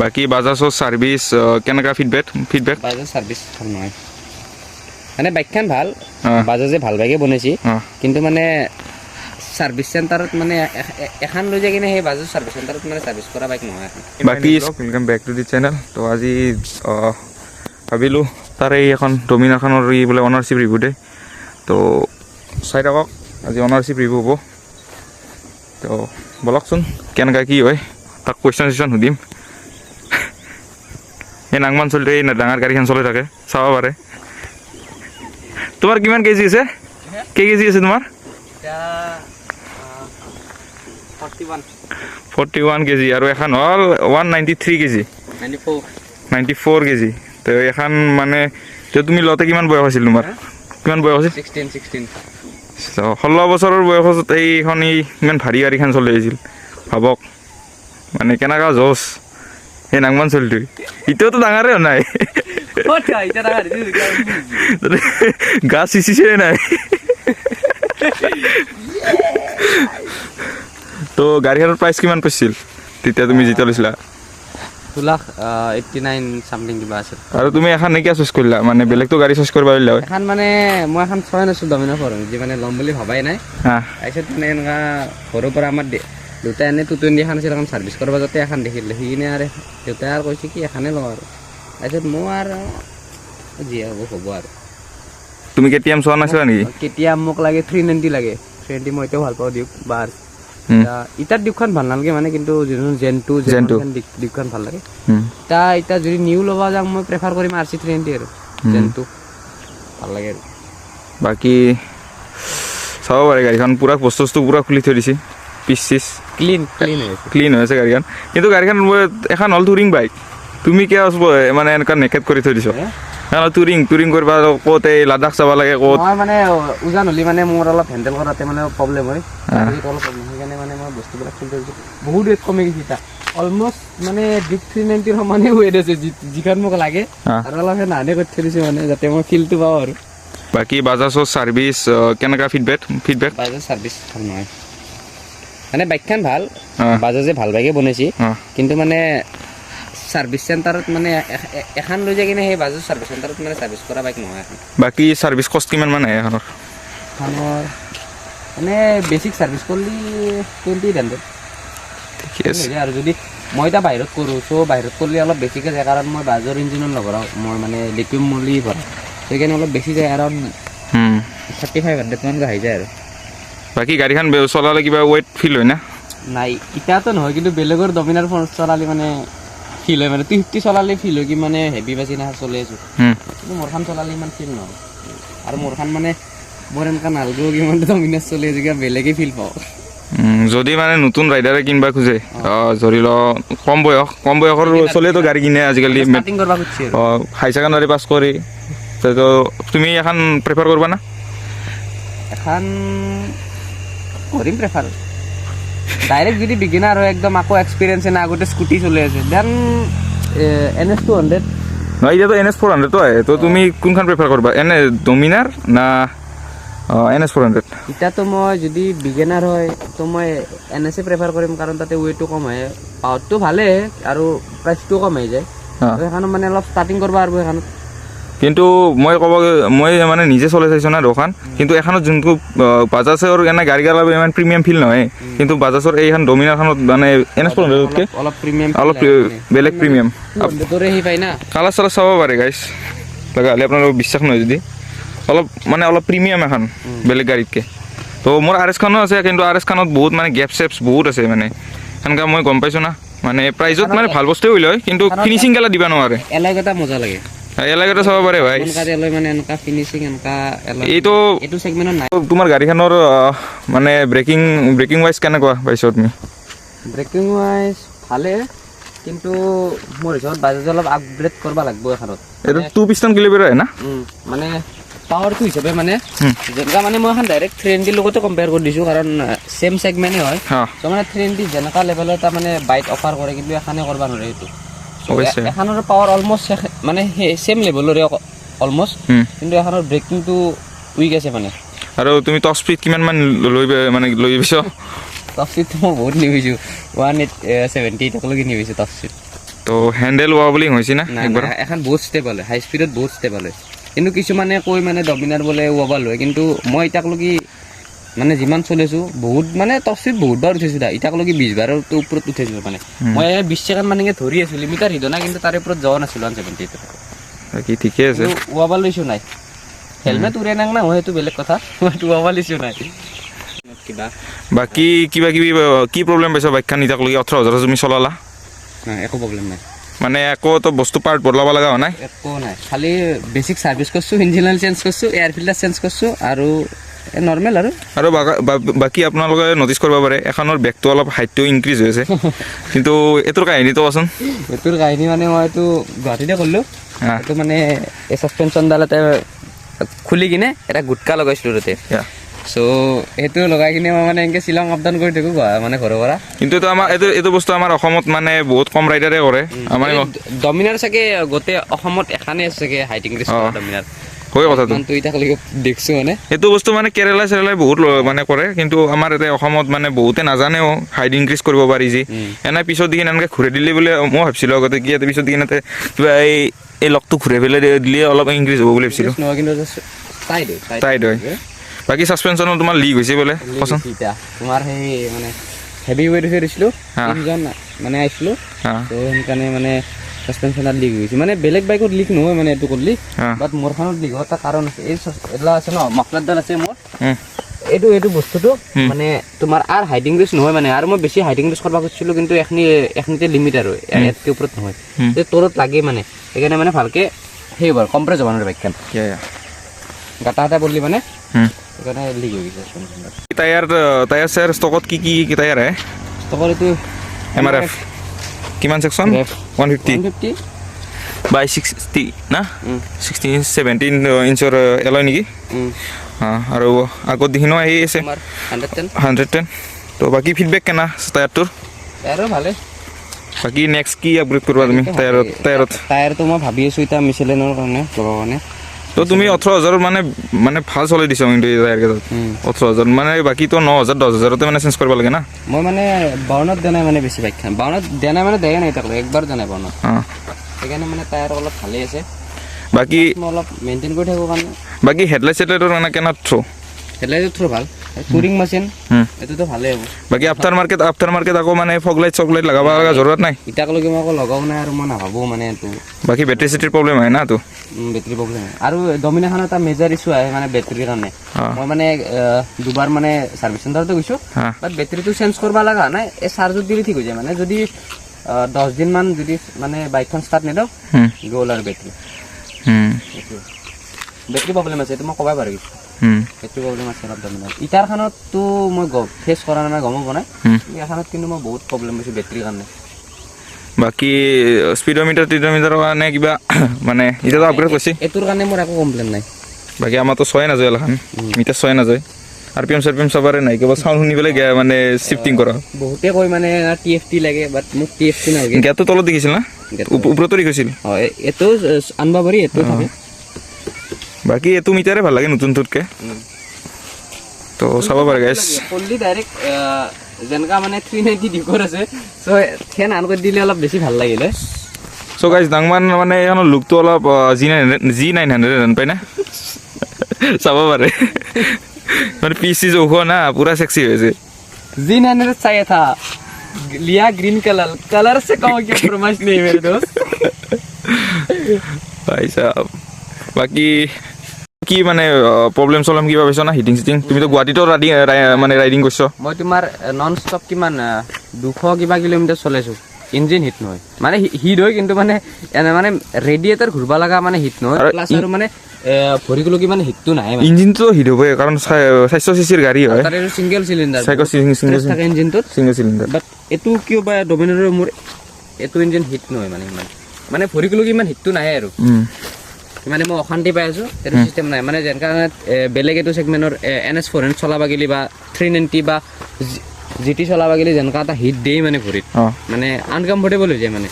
বাকী বাজাজৰ সাৰ্ভিস কেনেকা ফিডবেক বাজাজ সার্ভিস ভাল নহয় মানে বাইকখন ভাল বাজাজে ভাল বাইকে বনাইছি কিন্তু মানে সার্ভিস সেন্টারত মানে এখন লৈ যায় কিনে সেই বাজাজ সার্ভিস সেন্টারত মানে সার্ভিস কৰা বাইক নহয় এখন বাকী welcome back to the channel তো আজি ভাবিলোঁ তাৰে এখন ডমিনাৰখনৰ বোলে অনাৰশ্বিপ ৰিভিউ দে তো চাই থাকক আজি অনাৰশ্বিপ ৰিভিউ হ'ব তো বলকচোন কেনেকা কি হয় তাক কুৱেশ্যন সুধিম এই নাংমান চলিতে এই ডাঙৰ গাড়ীখন চলি থাকে চাব পাৰে তোমাৰ কিমান কেজি আছে কেজি আছে তোমাৰ 41 কেজি আৰু এখন হ'ল 193 কেজি 94 কেজি তো এখন মানে তুমি লওঁতে কিমান বয়স আছিল তোমাৰ কিমান বয়স আছিল 16 বছৰৰ বয়সত এইখন ইমান ভাৰী গাড়ীখন চলি আহিছিল ভাবক মানে কেনেকা জোচ এই নাংমান চলিটো এতিয়াওতো ডাঙৰে নাই গা চিচিছে নাই তো গাড়ীখনৰ প্ৰাইচ কিমান পাইছিল তেতিয়া তুমি যেতিয়া লৈছিলা 2,89 সামথিং কিবা আছিল আৰু তুমি এখন নেকি চুজ কৰিলা মানে বেলেগতো গাড়ী চুজ কৰিব পাৰিলা হয় এখন মানে মই এখন ছয় নাছিল ডমিনাৰ ফৰ যে মানে ল'ম বুলি ভাবাই নাই তাৰপিছত মানে এনেকুৱা ঘৰৰ পৰা আমাৰ দেউতাই এনে 220 এখন আছিল এখন ছাৰ্ভিচ কৰিব যাতে এখন দেখিলে সি কিনে আৰু দেউতাই আৰু কৈছে কি এখনে লওঁ আৰু তাৰপিছত মই আৰু যি হ'ব আৰু তুমি কেটিএম চোৱা নাছিলা নেকি কেটিএম মোক লাগে 390 লাগে 390 মই এতিয়াও ভাল পাওঁ দিয়ক বাৰ ইটাৰ ডিউকখন ভাল নালাগে মানে কিন্তু জেন 2 ডিউকখন ভাল লাগে ইটা যদি নিউ ল'ব যাওঁ মই প্ৰেফাৰ কৰিম RC 390 আৰু জেন 2 ভাল লাগে আৰু বাকী চাব পাৰে গাড়ীখন পুৰা বস্তু পুৰা খুলি থৈ দিছে পিচ ক্লিন হৈ আছে গাড়ীখন কিন্তু গাড়ীখন এখন হ'ল টুৰিং বাইক তুমি কিয় মানে এনেকুৱা নেকেট কৰি থৈ দিছ টুৰিং কৰিব ক'ত এই লাডাখ যাব লাগে ক'ত মই মানে উজান হ'লে মানে মোৰ অলপ হেণ্ডেল কৰাতে মানে প্ৰব্লেম হয় সেইকাৰণে মানে মই বস্তুবিলাক খুলি থৈ দিছোঁ বহুত ৱেট কমি গৈছে তাত অলমষ্ট মানে ডিপ 390 সমানে ৱেট আছে যিখন মোক লাগে আৰু অলপ নানে কৰি থৈ দিছোঁ মানে যাতে মই ফিলটো পাওঁ আৰু বাকী বাজাজৰ সাৰ্ভিস কেনেকা ফিডবেক বাজাজ সাৰ্ভিস ভাল নহয় মানে বাইকখন ভাল বাজাজে ভাল বাইকে বনাইছি কিন্তু মানে সার্ভিস সেন্টারত মানে এখন লৈ যায় কিনে সেই বাজাজ সার্ভিস সেন্টারত মানে সার্ভিস কৰা বাইক নহয় এখন বাকী সাৰ্ভিস কষ্ট কিমান মান আহে এখনৰ মানে বেসিক সাৰ্ভিস কৰলি 20,000 ঠিক আছে আৰু যদি মই এটা বাহিৰত কৰোঁ সো বাহিৰত কৰলে অলপ বেছিকৈ যায় কাৰণ মই বাজাজৰ ইঞ্জিনত নভৰাওঁ মই মানে লিকুইড মলি ভৰাওঁ সেইকাৰণে অলপ বেছি যায় আৰু 3500 মান আহি যায় আৰু বাকী গাড়ীখন চলালে কিবা ৱেট ফিল হয় না নাই এতিয়াতো নহয় কিন্তু বেলেগৰ ডমিনাৰ ফোন চলালে মানে ফিল হয় মানে 250 চলালে ফিল হয় কি মানে হেভি বাজি না চলি আছো কিন্তু মোৰখান চলালে ইমান ফিল নহয় আৰু মোৰখান মানে মোৰ এনেকা নালগো কিমান ডমিনাৰ চলি আছে কিবা বেলেগে ফিল পাওঁ যদি মানে নতুন ৰাইডাৰে কিনবা খোজে ধৰি ল কম বয়সৰ চলেতো গাড়ী কিনে আজিকালি স্টাৰ্টিং কৰিব খুজিছে হাই ছেকেণ্ডাৰী পাছ কৰি তো তুমি এখন প্ৰেফাৰ কৰবা না এখন কৰিম প্ৰেফাৰ ডাইৰেক্ট যদি বিগিনাৰ হয় একদম আকৌ এক্সপিৰিয়েঞ্চ নাই আগতে স্কুটি চলি আছে দেন NS 200 নহয় এতিয়াতো NS 400 তো আহে তো তুমি কোনখন প্ৰেফাৰ কৰবা এনে ডমিনাৰ না NS 400 এতিয়াতো মই যদি বিগিনাৰ হয় তো মই NS প্ৰেফাৰ কৰিম কাৰণ তাতে ৱেটটো কম হয় পাৱাৰটো ভালে আৰু প্ৰাইচটো কম হৈ যায় সেইখন মানে অলপ ষ্টাৰ্টিং কৰিব আৰু সেইখন কিন্তু মই মানে নিজে চলাই চাইছোঁ না দোকান কিন্তু এখনত যোনটো বাজাজৰ এনে গাড়ী ইমান প্ৰিমিয়াম ফিল নহয় কিন্তু বাজাজৰ এইখন ডমিনাৰখনত মানে NS 400তকৈ অলপ প্ৰিমিয়াম অলপ বেলেগ প্ৰিমিয়াম না কালাৰ চালাৰ চাব পাৰে গাইছ লগা হ'লে আপোনালোকৰ বিশ্বাস নহয় যদি অলপ প্ৰিমিয়াম এখন বেলেগ গাড়ীতকৈ তো মোৰ RS খনো আছে কিন্তু RS খনত বহুত মানে গেপ চেপছ বহুত আছে মানে সেনেকৈ মই গম পাইছোঁ না মানে প্ৰাইজত মানে ভাল বস্তুৱে হৈ লয় কিন্তু ফিনিচিং গেলা দিব নোৱাৰে এলাগ এটা মজা লাগে এলাগতে চাব পাৰে ভাই মানে এনেকা ফিনিচিং এনেকা এইটো সেগমেন্টত নাই তোমাৰ গাড়ীখনৰ মানে ব্ৰেকিং ৱাইজ কেনেকুৱা পাইছো তুমি ব্ৰেকিং ৱাইজ ভালে কিন্তু মোৰ হিচাপত বাজাজ অলপ আপগ্ৰেড কৰিব লাগিব এখনত এইটো 2 পিষ্টন কিলোমিটাৰ হয় না মানে পাৱাৰটো হিচাপে মানে যেনেকা মানে মই এখন ডাইৰেক্ট 390 লগতে কম্পেয়াৰ কৰি দিছোঁ কাৰণ সেম সেগমেন্টে হয় তো মানে 390 যেনেকা লেভেলৰ এটা মানে বাইক অফাৰ কৰে কিন্তু এখনে কৰিব নোৱাৰে এইটো এখনৰ পাৱাৰ অলমষ্ট মানে সেম লেভেলৰে অলমষ্ট কিন্তু এখনৰ ব্ৰেকিংটো উইক আছে মানে আৰু তুমি টপ স্পীড কিমান মান লৈ গৈছ টপ স্পীড মই বহুত নিবিছোঁ 170 টকলৈকে নিবিছোঁ টপ স্পীড তো হেণ্ডেল ৱাবলিং হৈছে না একবাৰ এখন বহুত ষ্টেবল হয় হাই স্পীডত বহুত ষ্টেবল হয় কিন্তু কিছুমানে কৈ মানে ডমিনাৰ বোলে ৱাবল হয় কিন্তু মই এতিয়ালৈকে মানে যিমান চলিছোঁ বহুত মানে টপ স্পীড বহুতবাৰ উঠিছোঁ দা এতিয়ালৈকে 20 বাৰৰ ওপৰত উঠিছিলোঁ মানে মই 20 ছেকেণ্ড মানকে ধৰি আছোঁ লিমিটাৰ হিট নাই কিন্তু তাৰে ওপৰত যোৱা নাছিলোঁ 170 বাকী ঠিকে আছে ৱাবল ইছ্যু নাই হেলমেট উৰে নাং না সেইটো বেলেগ কথা ৱাবল ইছ্যু নাই কিবা বাকী কিবা কিবি কি প্ৰব্লেম পাইছা বাইকখন এতিয়ালৈকে 18,000 তুমি চলালা একো প্ৰব্লেম নাই মানে একো তো বস্তু পাৰ্ট বদলাব লগা হোৱা নাই একো নাই খালি বেছিক ছাৰ্ভিচ কৰিছোঁ ইঞ্জিন অইল চেঞ্জ কৰিছোঁ এয়াৰ ফিল্টাৰ চেঞ্জ কৰিছোঁ আৰু নৰ্মেল আৰু বাকী আপোনালোকে নটিচ কৰিব পাৰে এখনৰ বেগটো অলপ হাইটটো ইনক্ৰিজ হৈ আছে কিন্তু এইটোৰ কাহিনীটো কোৱাচোন এইটোৰ কাহিনী মানে মই এইটো গুৱাহাটীতে কৰিলোঁ এইটো মানে এই ছাছপেনশ্যনডাল এটা খুলি কিনে এটা গুটকা লগাইছিলোঁ তাতে চ' সেইটো লগাই কিনে মই মানে এনেকৈ শ্বিলং আপ ডাউন কৰি থাকোঁ মানে ঘৰৰ পৰা কিন্তু এইটো বস্তু আমাৰ অসমত মানে বহুত কম ৰাইডাৰে কৰে আমাৰ ডমিনাৰ চাগে গোটেই অসমত এখানেই আছে চাগে হাইট ইনক্ৰিজ কৰা ডমিনাৰ হয় কথাটো এতিয়ালৈকে দেখিছোঁ মানে এইটো বস্তু মানে কেৰেলাই বহুত মানে কৰে কিন্তু আমাৰ ইয়াতে অসমত মানে বহুতে নাজানেও হাইট ইনক্ৰিজ কৰিব পাৰি যি এনে পিছত দি এনেকৈ ঘূৰাই দিলে বোলে মই ভাবিছিলোঁ আগতে কি ইয়াতে পিছত দি কিবা এই লগটো ঘূৰাই পেলাই দিলে অলপ ইনক্ৰিজ হ'ব বুলি ভাবিছিলোঁ টাইট হয় বাকী ছাছপেনশ্যনত তোমাৰ লিক হৈছে বোলে কচোন তোমাৰ সেই মানে হেভি ৱেইট হৈ দিছিলোঁ তিনিজন মানে আহিছিলোঁ তো সেইকাৰণে মানে ছাছপেনশ্যনত লিক হৈছে মানে বেলেগ বাইকত লিক নহয় মানে এইটো কৰিলি বাট মোৰখনত লিক হোৱাৰ এটা কাৰণ আছে এই এইবিলাক আছে ন মাফলাৰডাল আছে মোৰ এইটো বস্তুটো মানে তোমাৰ আৰু হাইট ইনক্ৰিজ নহয় মানে আৰু মই বেছি হাইট ইনক্ৰিজ কৰিব খুজিছিলোঁ কিন্তু এখনিতে লিমিট আৰু ইয়াতকৈ ওপৰত নহয় তলত লাগে মানে সেইকাৰণে মানে ভালকৈ সেই হ'ব কম্প্ৰেছ হ'ব নোৱাৰে বাইকখন গাটা এটা পৰলি মানে সেইকাৰণে লিক হৈ গৈছে টায়াৰ চায়াৰ ষ্টকত কি টায়াৰ আহে ষ্টকৰ এইটো MRF কিমান ছেকশ্যন 150 বাই 60 না 17 ইঞ্চৰ এলয় নেকি আৰু আগত দেখিনো আহি আছে 110 তো বাকী ফিডবেক কেনা টায়াৰটোৰ ভালে বাকী নেক্সট কি আপগ্ৰেড কৰিবা তুমি টায়াৰটো মই ভাবি আছোঁ এতিয়া মিচেলিনৰ কাৰণে লগাব কাৰণে তো তুমি 18,000 মানে ভাল চলাই দিছা কিন্তু এই টায়াৰকেইটাত 18,000 মানে বাকীতো 9,000 10,000তে মানে চেঞ্জ কৰিব লাগে না মই মানে বাউনত দিয়া নাই মানে বেছি বাইকখন বাউনত দিয়া নাই মানে দেখাই নাই তাক একবাৰ দিয়া নাই বাউনত সেইকাৰণে মানে টায়াৰ অলপ ভালেই আছে বাকী মই অলপ মেইনটেইন কৰি থাকোঁ কাৰণে বাকী হেডলাইট চেডলাইটৰ মানে কেনা থ্ৰ' হেডলাইটৰ থ্ৰ' ভাল টুৰিং মেচিন এইটোতো ভালেই হ'ব বাকী আফটাৰ মাৰ্কেট আকৌ মানে ফগলাইট চগলাইট লগাব লগা জৰুৰত নাই এতিয়ালৈকে মই আকৌ লগাও নাই আৰু মই নাভাবোঁ মানে এইটো বাকী বেটাৰী চেটাৰীৰ প্ৰব্লেম হয় না তো বেটাৰী প্ৰব্লেম হয় আৰু ডমিনাৰখন এটা মেজাৰ ইছ্যু আহে মানে বেটাৰীৰ কাৰণে মই মানে দুবাৰ মানে ছাৰ্ভিচ চেণ্টাৰতে গৈছোঁ বাট বেটাৰীটো চেঞ্জ কৰিব লগা নাই এই চাৰ্জত দিলে ঠিক হৈ যায় মানে যদি 10 দিনমান যদি মানে বাইকখন ষ্টাৰ্ট নিদিওঁ গ'ল আৰু বেটাৰী প্ৰব্লেম আছে এইটো মই ক'ব পাৰিছোঁ বেটাৰী প্ৰব্লেম আছে অলপ ডমিনাৰ ইটাৰখনততো মই ফেচ কৰা নাই গমো পোৱা নাই এখনত কিন্তু মই বহুত প্ৰব্লেম পাইছোঁ বেটাৰীৰ কাৰণে বাকী স্পীডোমিটাৰ কাৰণে কিবা মানে এতিয়াতো আপগ্ৰেড কৰিছে এইটোৰ কাৰণে মোৰ একো কমপ্লেইন নাই বাকী আমাৰতো চোৱাই নাযায় এলাখান মিটাৰ চোৱাই নাযায় RPM চাবাৰে নাই কেৱল চাউণ্ড শুনি পেলাই মানে চিফটিং কৰা বহুতে কয় মানে TFT লাগে বাট মোক TFT নালাগে গেটটো তলত দেখিছিল না ওপৰতো দেখিছিল হয় এইটো আনব পাৰি এইটো থাকে বাকী এইটো মিটাৰে ভাল লাগে নতুনটোতকৈ তো চাব পাৰে গাইছ ফুল্লি ডাইৰেক্ট যেনেকা মানে 390 ডিকোৰ আছে চ' ফেন আন কৰি দিলে অলপ বেছি ভাল লাগিলে চ' গাইছ ডাংমান মানে এইখনৰ লুকটো অলপ G900 পাই না চাব পাৰে মানে পিচি জোখ না পুৰা সেক্সি হৈছে G900 चाहिए था लिया ग्रीन कलर से कहो क्या फरमाइश नहीं मेरे दोस्त भाई साहब বাকি কি মানে প্ৰব্লেম চলম কিবা পাইছ না হিটিং চিটিং তুমিতো গুৱাহাটীতো মানে ৰাইডিং কৰিছ মই তোমাৰ নন ষ্টপ কিমান 200 কিবা কিলোমিটাৰ চলাইছোঁ ইঞ্জিন হিট নহয় মানে হিট হয় কিন্তু মানে এনে মানে ৰেডিয়েটৰ ঘূৰবা লগা মানে হিট নহয় প্লাছ আৰু মানে ভৰিগুলো কি মানে হিটটো নাহে ইঞ্জিনটো হিট হ'ব কাৰণ 400 সিসিৰ গাড়ী হয় তাৰে সিঙ্গেল সিলিন্ডাৰ সিঙ্গেল থাকে ইঞ্জিনটোত সিঙ্গেল সিলিন্ডাৰ বাট এটো কিয় বা ডমিনাৰৰ মোৰ এটো ইঞ্জিন হিট নহয় মানে ভৰিগুলো কি ইমান হিটটো নাহে আৰু মানে মই অশান্তি পাই আছোঁ এইটো চিষ্টেম নাই মানে যেনেকা বেলেগ এইটো ছেগমেণ্টৰ NS400 চলাব গ'লে বা 390 বা GT চলাব গ'লে যেনেকা এটা হিট দিয়ে মানে ভৰিত মানে আনকমফৰ্টেবল হৈ যায় মানে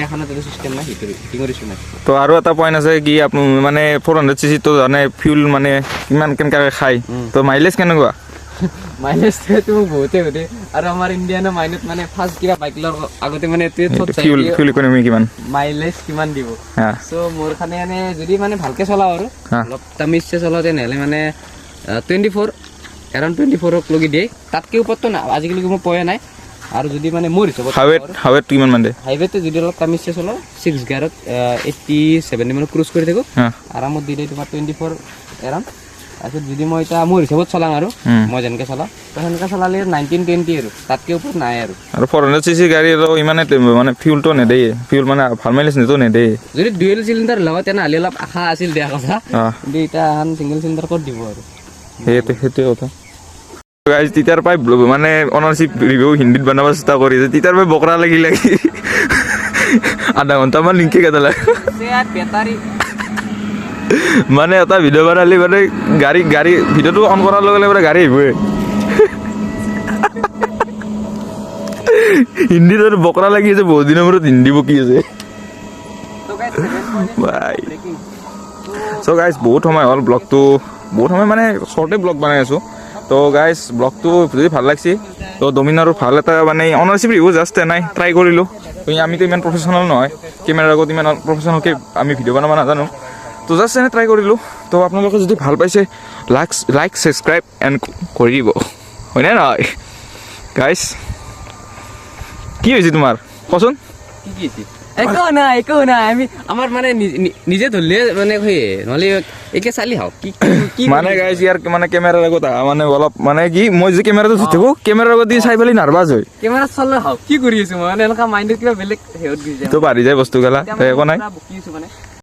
এখনত এইটো চিষ্টেম নাই হিটিঙৰ ইছ্যু নাই তো আৰু এটা পইণ্ট আছে কি আপুনি মানে 400cc তো জানে ফিউল মানে কিমান কেনেকৈ খায় তো মাইলেজ কেনেকুৱা মাইলেজটো মোক বহুতে সুধে আৰু আমাৰ ইণ্ডিয়ানৰ মাইনত মানে ফাৰ্ষ্ট কিবা বাইক লোৱাৰ আগতে মানে ফিউল ইকনমি কিমান মাইলেজ কিমান দিব হা চ' মোৰ কাৰণে মানে যদি মানে ভালকে চলাওঁ আৰু অলপ তামিজছে চলাওঁ তেনেহ'লে মানে 24 এৰাউণ্ড 24ক লগি দিয়ে তাতকৈ ওপৰতো না আজিকালি মই পোৱা নাই আৰু যদি মানে মোৰ হিচাপত হাৱেত কিমান মান দিয়ে হাইৱেতে যদি অলপ তামিজছে চলাওঁ 6 গিয়াৰত 80 70 মানত ক্ৰুজ কৰি থাকোঁ আৰামত দি দিয়ে তোমাৰ 24 এৰাউণ্ড তাৰপিছত যদি মই এতিয়া মোৰ হিচাপত চলাওঁ আৰু মই যেনেকৈ চলাওঁ তো সেনেকৈ চলালে 19-20 আৰু তাতকৈ ওপৰত নাই আৰু 400cc গাড়ী ইমানে মানে ফিউলটো নেদেয়ে ফিউল মানে ভাল মাইলেজ নিটো নেদেয়ে যদি ডুৱেল চিলিণ্ডাৰ লওঁ তেনেহ'লে অলপ আশা আছিল দিয়া কথা কিন্তু এতিয়া এখন ছিংগল চিলিণ্ডাৰ ক'ত দিব আৰু সেইটোৱে কথা গাইজ তেতিয়াৰ পৰাই মানে অনাৰশ্বিপ ৰিভিউ হিন্দীত বনাব চেষ্টা কৰিছে তেতিয়াৰ পৰাই বকৰা লাগি আধা ঘণ্টামান লিংকে কেটালে বেটাৰী মানে এটা ভিডিঅ' বনালে মানে গাড়ী ভিডিঅ'টো অন কৰাৰ লগে লগে গাড়ী আহিবই হিন্দীত আৰু বকৰা লাগি আছে বহুত দিনৰ মূৰত হিন্দী বকি আছে চ' গাইজ বহুত সময় হ'ল ব্লগটো বহুত সময় মানে শ্বৰ্টে ব্লগ বনাই আছোঁ তো গাইজ ব্লগটো যদি ভাল লাগছে তো ডমিনাৰো ভাল এটা মানে অনাৰশ্বিপ ৰিভিউ জাষ্ট নাই ট্ৰাই কৰিলোঁ আমিতো ইমান প্ৰফেশ্যনেল নহয় কেমেৰাৰ আগত ইমান প্ৰফেশ্যনেলকৈ আমি ভিডিঅ' বনাব নাজানো তো জাষ্ট এনে ট্ৰাই কৰিলোঁ তো আপোনালোকে যদি ভাল পাইছে লাইক ছাবস্ক্ৰাইব এণ্ড কৰি দিব হয়নে নহয় গাইজ কি হৈছে তোমাৰ কচোন একো নাই আমি আমাৰ মানে নিজে ধৰিলে মানে নহ'লে একে চালি হওক কি মানে গাইজ ইয়াৰ মানে কেমেৰাৰ আগত মানে অলপ মানে কি মই যে কেমেৰাটো ধৰি থাকোঁ কেমেৰাৰ আগত দি চাই পেলাই নাৰ্ভাছ হয় কেমেৰা চলে হওক কি কৰি আছো মই মানে এনেকুৱা মাইণ্ডত কিবা বেলেগ হেৰিত গুচি যায় তো বাঢ়ি যায় বস্তু গেলা একো নাই বকি আছো মানে